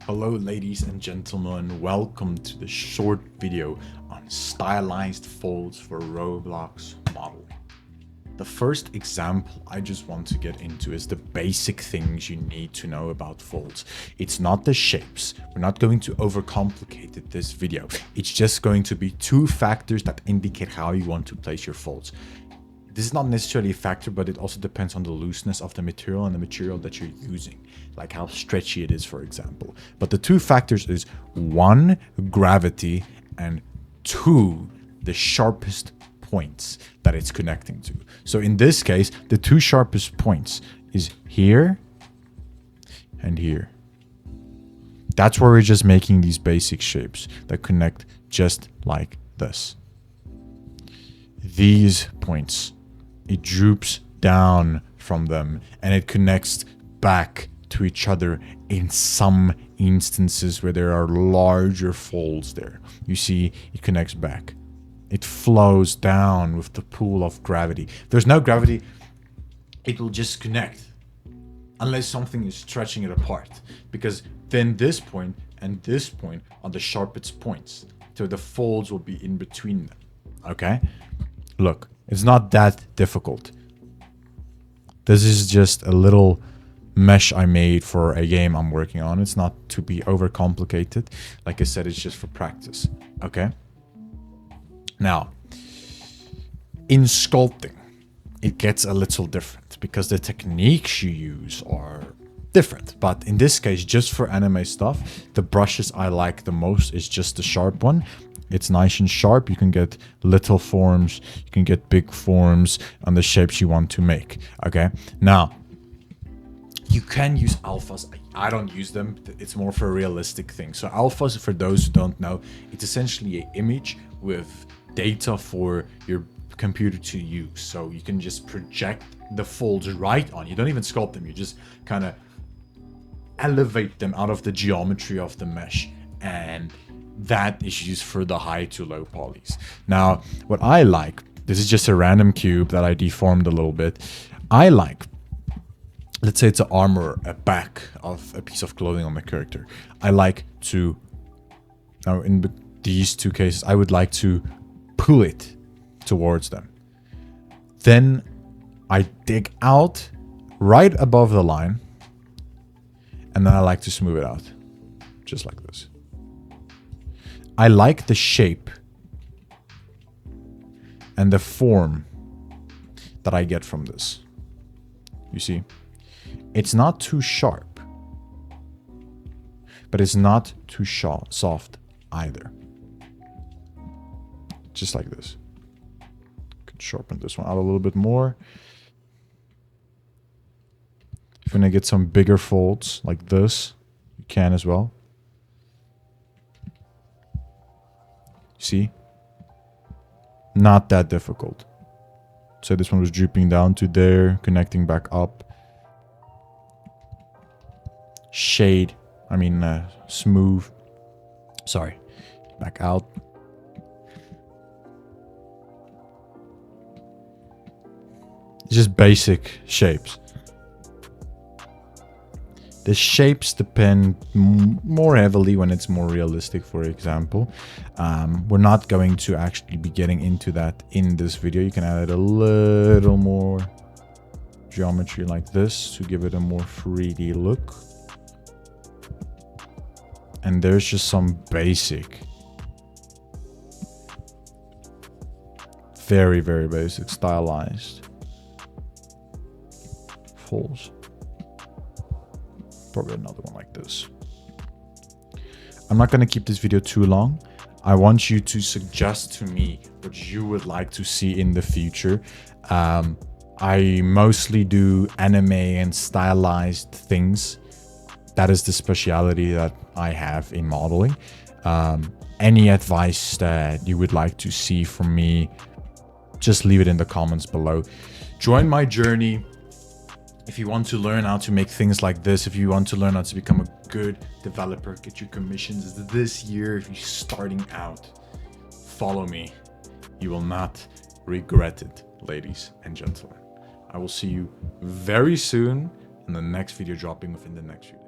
Hello ladies and gentlemen, welcome to the short video on stylized folds for Roblox model. The first example I just want to get into is the basic things you need to know about folds. It's not the shapes. We're not going to overcomplicate it this video. It's just going to be two factors that indicate how you want to place your folds. This is not necessarily a factor, but it also depends on the looseness of the material and the material that you're using, like how stretchy it is, for example. But the two factors is one, gravity, and two, the sharpest points that it's connecting to. So in this case, the two sharpest points is here and here. That's where we're just making these basic shapes that connect just like this. These points, it droops down from them and it connects back to each other in some instances where there are larger folds there. You see, it connects back. It flows down with the pull of gravity. If there's no gravity, it will just connect unless something is stretching it apart, because then this point and this point are the sharpest points, so the folds will be in between them. Okay, look, it's not that difficult. This is just a little mesh I made for a game I'm working on. It's not to be overcomplicated. Like I said, it's just for practice. Okay. Now, in sculpting, it gets a little different because the techniques you use are different. But in this case, just for anime stuff, the brushes I like the most is just the sharp one. It's nice and sharp. You can get little forms, you can get big forms on the shapes you want to make. Okay, now you can use alphas. I don't use them. It's more for a realistic thing. So alphas, for those who don't know, it's essentially an image with data for your computer to use. So you can just project the folds right on. You don't even sculpt them. You just kind of elevate them out of the geometry of the mesh, and that is used for the high to low polys. Now, what I like, this is just a random cube that I deformed a little bit. I like, let's say it's an arm or a back of a piece of clothing on the character. I like to, now in these two cases, I would like to pull it towards them. Then I dig out right above the line, and then I like to smooth it out, just like this. I like the shape and the form that I get from this. You see, it's not too sharp, but it's not too soft either. Just like this. Could sharpen this one out a little bit more. If you want to get some bigger folds like this, you can as well. See? Not that difficult. So this one was drooping down to there, connecting back up. Shade, smooth. Sorry, back out. It's just basic shapes. The shapes depend more heavily when it's more realistic, for example. We're not going to actually be getting into that in this video. You can add a little more geometry like this to give it a more 3D look. And there's just some basic, very, very basic stylized folds. Probably another one like this. I'm not going to keep this video too long. I want you to suggest to me what you would like to see in the future. I mostly do anime and stylized things. That is the speciality that I have in modeling. Any advice that you would like to see from me, just leave it in the comments below. Join my journey. If you want to learn how to make things like this, if you want to learn how to become a good developer, get your commissions this year, if you're starting out, follow me. You will not regret it, ladies and gentlemen. I will see you very soon in the next video dropping within the next few days.